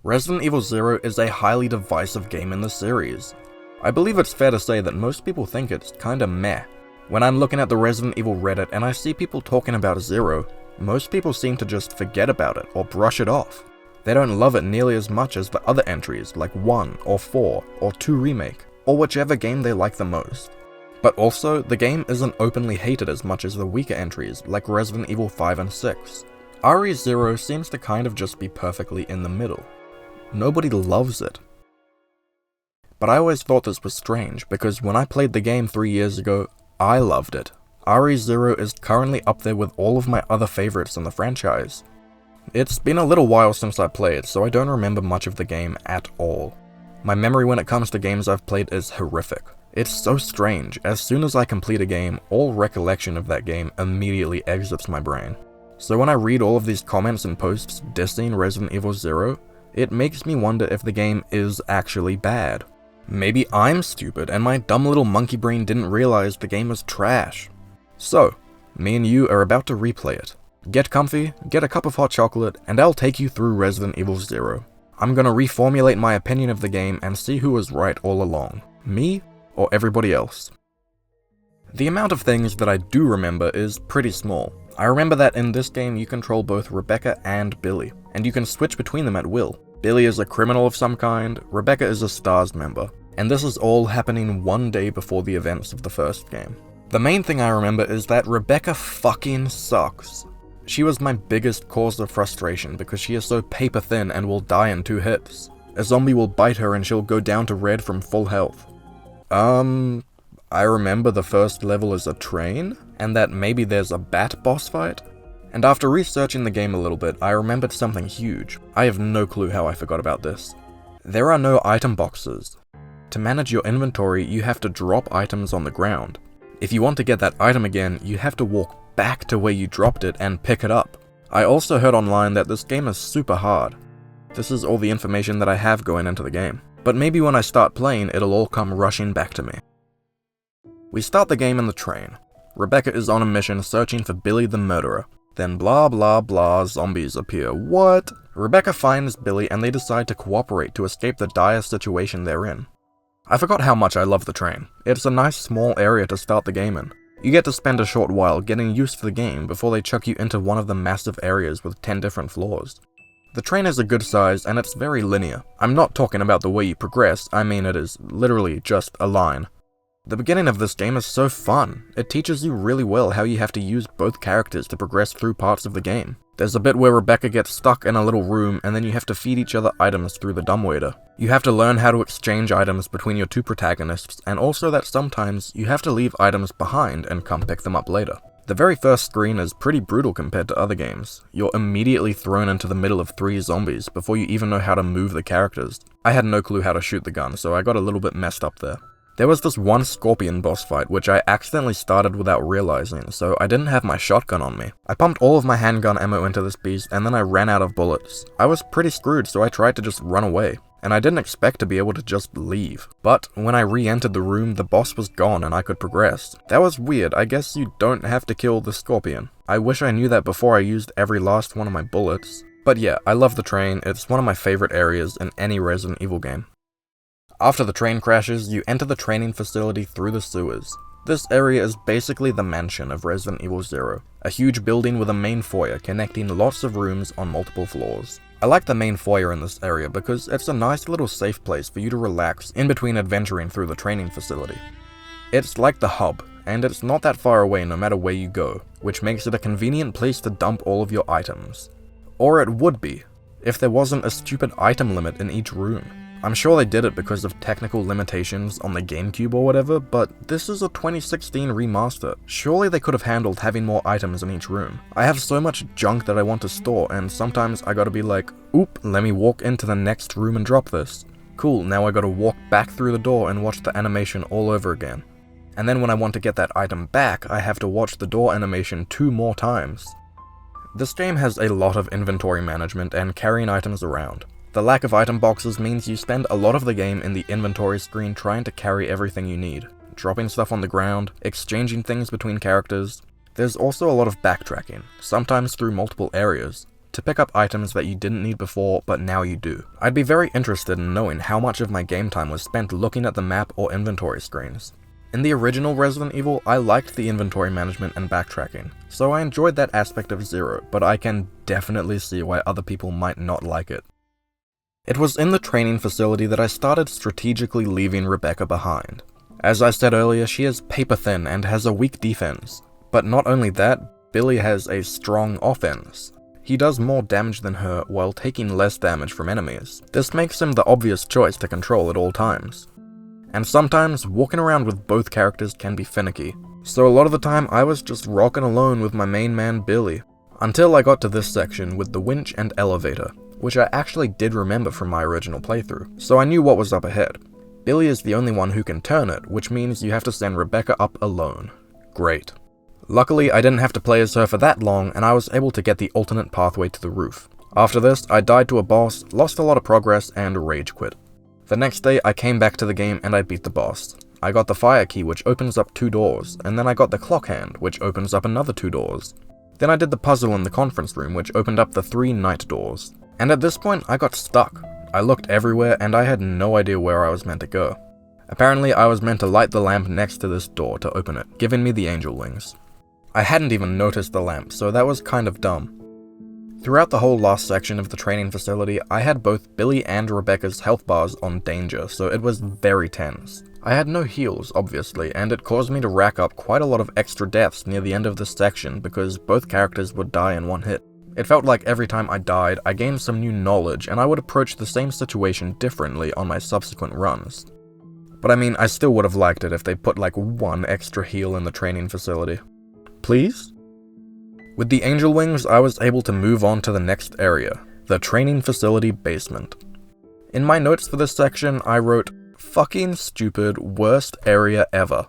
Resident Evil 0 is a highly divisive game in the series. I believe it's fair to say that most people think it's kinda meh. When I'm looking at the Resident Evil Reddit and I see people talking about 0, most people seem to just forget about it or brush it off. They don't love it nearly as much as the other entries like 1 or 4 or 2 Remake, or whichever game they like the most. But also, the game isn't openly hated as much as the weaker entries like Resident Evil 5 and 6. RE0 seems to kind of just be perfectly in the middle. Nobody loves it. But I always thought this was strange, because when I played the game 3 years ago, I loved it. RE0 is currently up there with all of my other favorites in the franchise. It's been a little while since I played, so I don't remember much of the game at all. My memory when it comes to games I've played is horrific. It's so strange, as soon as I complete a game, all recollection of that game immediately exits my brain. So when I read all of these comments and posts dissing Resident Evil 0, it makes me wonder if the game is actually bad. Maybe I'm stupid and my dumb little monkey brain didn't realize the game was trash. So, me and you are about to replay it. Get comfy, get a cup of hot chocolate, and I'll take you through Resident Evil 0. I'm gonna reformulate my opinion of the game and see who was right all along, me or everybody else. The amount of things that I do remember is pretty small. I remember that in this game you control both Rebecca and Billy, and you can switch between them at will. Billy is a criminal of some kind, Rebecca is a STARS member, and this is all happening one day before the events of the first game. The main thing I remember is that Rebecca fucking sucks. She was my biggest cause of frustration because she is so paper thin and will die in 2 hits. A zombie will bite her and she'll go down to red from full health. I remember the first level is a train, and that maybe there's a bat boss fight. And after researching the game a little bit, I remembered something huge. I have no clue how I forgot about this. There are no item boxes. To manage your inventory, you have to drop items on the ground. If you want to get that item again, you have to walk back to where you dropped it and pick it up. I also heard online that this game is super hard. This is all the information that I have going into the game. But maybe when I start playing, it'll all come rushing back to me. We start the game in the train. Rebecca is on a mission searching for Billy the murderer. Then blah blah blah zombies appear. What? Rebecca finds Billy and they decide to cooperate to escape the dire situation they're in. I forgot how much I love the train. It's a nice small area to start the game in. You get to spend a short while getting used to the game before they chuck you into one of the massive areas with 10 different floors. The train is a good size and it's very linear. I'm not talking about the way you progress, I mean it is literally just a line. The beginning of this game is so fun. It teaches you really well how you have to use both characters to progress through parts of the game. There's a bit where Rebecca gets stuck in a little room and then you have to feed each other items through the dumbwaiter. You have to learn how to exchange items between your 2 protagonists, and also that sometimes you have to leave items behind and come pick them up later. The very first screen is pretty brutal compared to other games. You're immediately thrown into the middle of 3 zombies before you even know how to move the characters. I had no clue how to shoot the gun, so I got a little bit messed up there. There was this one scorpion boss fight which I accidentally started without realizing, so I didn't have my shotgun on me. I pumped all of my handgun ammo into this beast and then I ran out of bullets. I was pretty screwed, so I tried to just run away. And I didn't expect to be able to just leave. But when I re-entered the room, the boss was gone and I could progress. That was weird. I guess you don't have to kill the scorpion. I wish I knew that before I used every last one of my bullets. But yeah, I love the train. It's one of my favorite areas in any Resident Evil game. After the train crashes, you enter the training facility through the sewers. This area is basically the mansion of Resident Evil 0, a huge building with a main foyer connecting lots of rooms on multiple floors. I like the main foyer in this area because it's a nice little safe place for you to relax in between adventuring through the training facility. It's like the hub, and it's not that far away no matter where you go, which makes it a convenient place to dump all of your items. Or it would be, if there wasn't a stupid item limit in each room. I'm sure they did it because of technical limitations on the GameCube or whatever, but this is a 2016 remaster. Surely they could have handled having more items in each room. I have so much junk that I want to store, and sometimes I gotta be like, oop, let me walk into the next room and drop this. Cool, now I gotta walk back through the door and watch the animation all over again. And then when I want to get that item back, I have to watch the door animation 2 more times. This game has a lot of inventory management and carrying items around. The lack of item boxes means you spend a lot of the game in the inventory screen trying to carry everything you need, dropping stuff on the ground, exchanging things between characters. There's also a lot of backtracking, sometimes through multiple areas. to pick up items that you didn't need before, but now you do. I'd be very interested in knowing how much of my game time was spent looking at the map or inventory screens. In the original Resident Evil, I liked the inventory management and backtracking, so I enjoyed that aspect of Zero, but I can definitely see why other people might not like it. It was in the training facility that I started strategically leaving Rebecca behind. As I said earlier, she is paper thin and has a weak defense. But not only that, Billy has a strong offense. He does more damage than her while taking less damage from enemies. This makes him the obvious choice to control at all times. And sometimes, walking around with both characters can be finicky. So a lot of the time I was just rocking alone with my main man Billy. Until I got to this section with the winch and elevator, which I actually did remember from my original playthrough, so I knew what was up ahead. Billy is the only one who can turn it, which means you have to send Rebecca up alone. Great. Luckily, I didn't have to play as her for that long, and I was able to get the alternate pathway to the roof. After this, I died to a boss, lost a lot of progress, and rage quit. The next day, I came back to the game and I beat the boss. I got the fire key, which opens up 2 doors, and then I got the clock hand, which opens up another 2 doors. Then I did the puzzle in the conference room, which opened up the 3 night doors. And at this point, I got stuck. I looked everywhere, and I had no idea where I was meant to go. Apparently, I was meant to light the lamp next to this door to open it, giving me the angel wings. I hadn't even noticed the lamp, so that was kind of dumb. Throughout the whole last section of the training facility, I had both Billy and Rebecca's health bars on danger, so it was very tense. I had no heals, obviously, and it caused me to rack up quite a lot of extra deaths near the end of this section because both characters would die in one hit. It felt like every time I died, I gained some new knowledge, and I would approach the same situation differently on my subsequent runs. But I mean, I still would have liked it if they put like 1 extra heal in the training facility. Please? With the angel wings, I was able to move on to the next area, the training facility basement. In my notes for this section, I wrote, "Fucking stupid, worst area ever."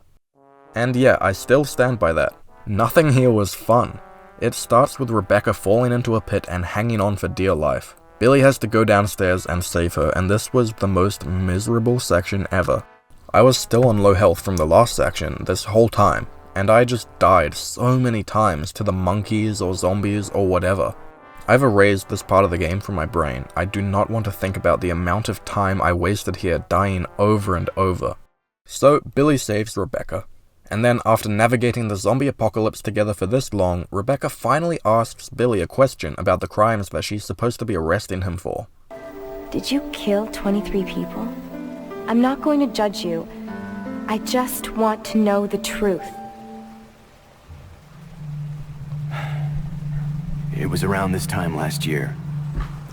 And yeah, I still stand by that. Nothing here was fun. It starts with Rebecca falling into a pit and hanging on for dear life. Billy has to go downstairs and save her, and this was the most miserable section ever. I was still on low health from the last section this whole time, and I just died so many times to the monkeys or zombies or whatever. I've erased this part of the game from my brain. I do not want to think about the amount of time I wasted here dying over and over. So Billy saves Rebecca. And then after navigating the zombie apocalypse together for this long, Rebecca finally asks Billy a question about the crimes that she's supposed to be arresting him for. Did you kill 23 people? I'm not going to judge you. I just want to know the truth. It was around this time last year.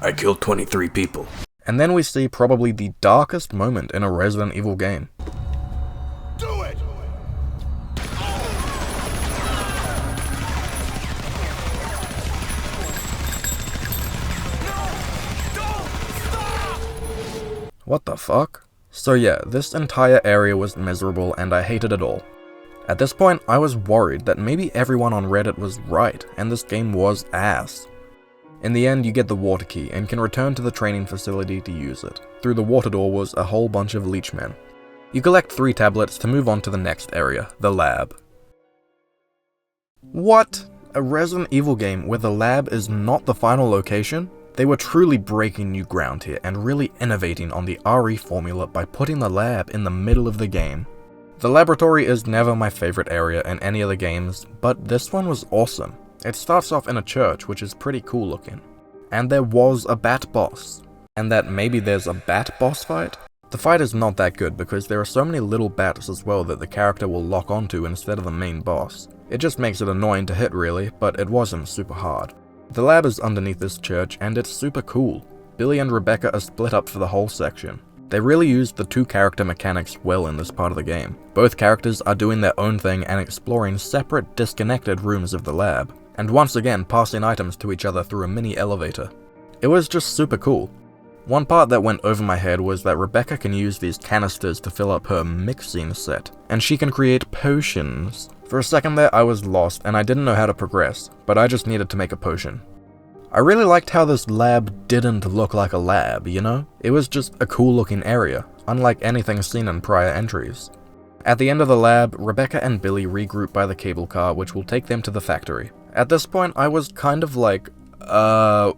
I killed 23 people. And then we see probably the darkest moment in a Resident Evil game. Do it! What the fuck? So yeah, this entire area was miserable and I hated it all. At this point, I was worried that maybe everyone on Reddit was right and this game was ass. In the end, you get the water key and can return to the training facility to use it. Through the water door was a whole bunch of leechmen. You collect 3 tablets to move on to the next area, the lab. What? A Resident Evil game where the lab is not the final location? They were truly breaking new ground here and really innovating on the RE formula by putting the lab in the middle of the game. The laboratory is never my favorite area in any of the games, but this one was awesome. It starts off in a church, which is pretty cool looking. And there was a bat boss. And that maybe there's a bat boss fight? The fight is not that good because there are so many little bats as well that the character will lock onto instead of the main boss. It just makes it annoying to hit really, but it wasn't super hard. The lab is underneath this church and it's super cool. Billy and Rebecca are split up for the whole section. They really used the 2 character mechanics well in this part of the game. Both characters are doing their own thing and exploring separate, disconnected rooms of the lab, and once again passing items to each other through a mini elevator. It was just super cool. One part that went over my head was that Rebecca can use these canisters to fill up her mixing set, and she can create potions. For a second there I was lost and I didn't know how to progress, but I just needed to make a potion. I really liked how this lab didn't look like a lab, you know? It was just a cool looking area, unlike anything seen in prior entries. At the end of the lab, Rebecca and Billy regroup by the cable car which will take them to the factory. At this point I was kind of like,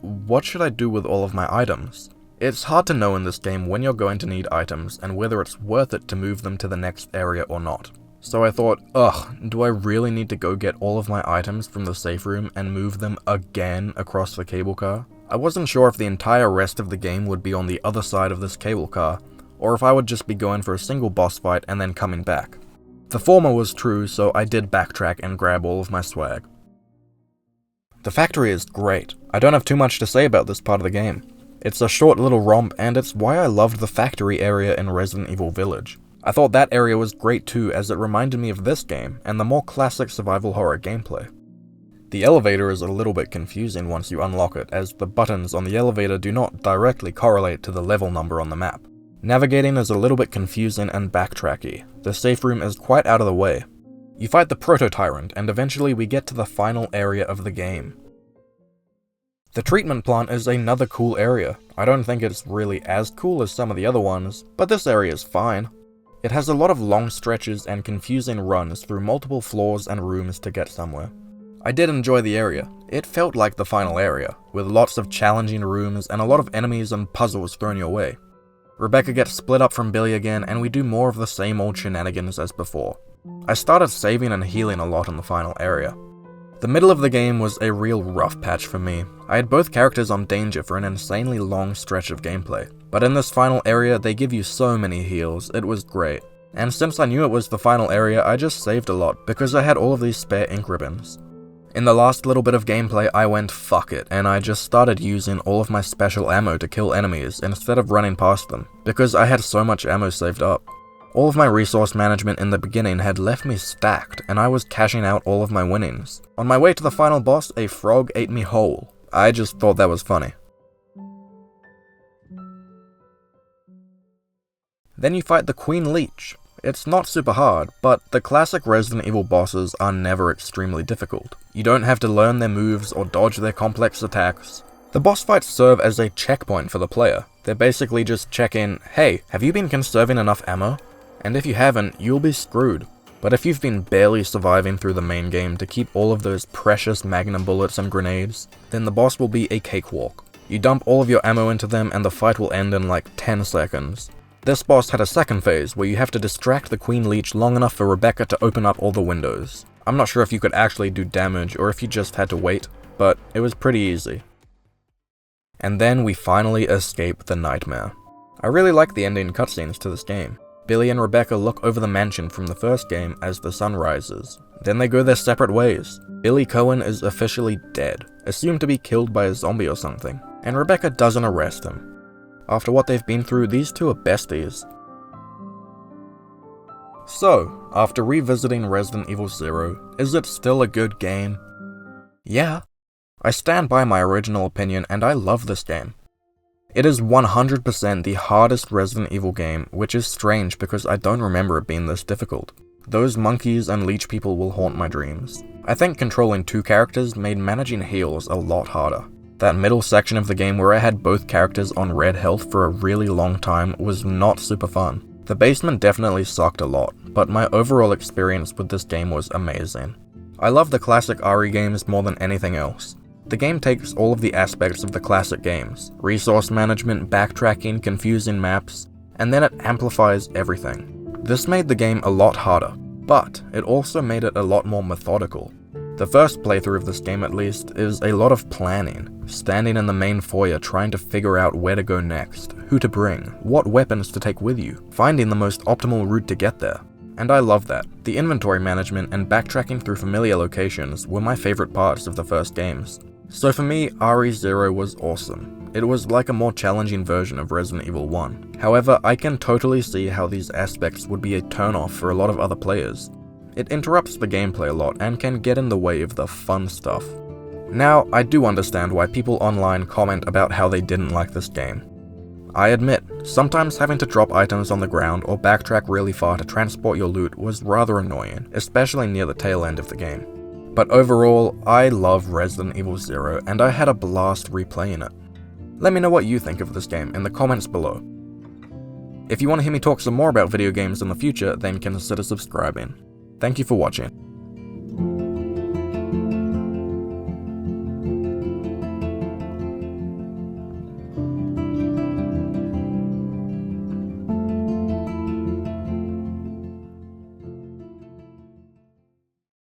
what should I do with all of my items? It's hard to know in this game when you're going to need items and whether it's worth it to move them to the next area or not. So I thought, do I really need to go get all of my items from the safe room and move them again across the cable car? I wasn't sure if the entire rest of the game would be on the other side of this cable car, or if I would just be going for a single boss fight and then coming back. The former was true, so I did backtrack and grab all of my swag. The factory is great. I don't have too much to say about this part of the game. It's a short little romp, and it's why I loved the factory area in Resident Evil Village. I thought that area was great too, as it reminded me of this game and the more classic survival horror gameplay. The elevator is a little bit confusing once you unlock it, as the buttons on the elevator do not directly correlate to the level number on the map. Navigating is a little bit confusing and backtracky. The safe room is quite out of the way. You fight the Proto-Tyrant, and eventually we get to the final area of the game. The treatment plant is another cool area. I don't think it's really as cool as some of the other ones, but this area is fine. It has a lot of long stretches and confusing runs through multiple floors and rooms to get somewhere. I did enjoy the area. It felt like the final area, with lots of challenging rooms and a lot of enemies and puzzles thrown your way. Rebecca gets split up from Billy again, and we do more of the same old shenanigans as before. I started saving and healing a lot in the final area. The middle of the game was a real rough patch for me. I had both characters on danger for an insanely long stretch of gameplay, but in this final area they give you so many heals, it was great. And since I knew it was the final area, I just saved a lot, because I had all of these spare ink ribbons. In the last little bit of gameplay, I went fuck it, and I just started using all of my special ammo to kill enemies instead of running past them, because I had so much ammo saved up. All of my resource management in the beginning had left me stacked, and I was cashing out all of my winnings. On my way to the final boss, a frog ate me whole. I just thought that was funny. Then you fight the Queen Leech. It's not super hard, but the classic Resident Evil bosses are never extremely difficult. You don't have to learn their moves or dodge their complex attacks. The boss fights serve as a checkpoint for the player. They're basically just checking, hey, have you been conserving enough ammo? And if you haven't, you'll be screwed. But if you've been barely surviving through the main game to keep all of those precious magnum bullets and grenades, then the boss will be a cakewalk. You dump all of your ammo into them and the fight will end in like 10 seconds. This boss had a second phase where you have to distract the Queen Leech long enough for Rebecca to open up all the windows. I'm not sure if you could actually do damage or if you just had to wait, but it was pretty easy. And then we finally escape the nightmare. I really like the ending cutscenes to this game. Billy and Rebecca look over the mansion from the first game as the sun rises. Then they go their separate ways. Billy Cohen is officially dead, assumed to be killed by a zombie or something, and Rebecca doesn't arrest him. After what they've been through, these two are besties. So, after revisiting Resident Evil 0, is it still a good game? Yeah. I stand by my original opinion and I love this game. It is 100% the hardest Resident Evil game, which is strange because I don't remember it being this difficult. Those monkeys and leech people will haunt my dreams. I think controlling two characters made managing heals a lot harder. That middle section of the game where I had both characters on red health for a really long time was not super fun. The basement definitely sucked a lot, but my overall experience with this game was amazing. I love the classic RE games more than anything else. The game takes all of the aspects of the classic games, resource management, backtracking, confusing maps, and then it amplifies everything. This made the game a lot harder, but it also made it a lot more methodical. The first playthrough of this game at least is a lot of planning, standing in the main foyer trying to figure out where to go next, who to bring, what weapons to take with you, finding the most optimal route to get there. And I love that. The inventory management and backtracking through familiar locations were my favorite parts of the first games. So for me, RE0 was awesome. It was like a more challenging version of Resident Evil 1. However, I can totally see how these aspects would be a turn-off for a lot of other players. It interrupts the gameplay a lot and can get in the way of the fun stuff. Now, I do understand why people online comment about how they didn't like this game. I admit, sometimes having to drop items on the ground or backtrack really far to transport your loot was rather annoying, especially near the tail end of the game. But overall, I love Resident Evil 0 and I had a blast replaying it. Let me know what you think of this game in the comments below. If you want to hear me talk some more about video games in the future, then consider subscribing. Thank you for watching.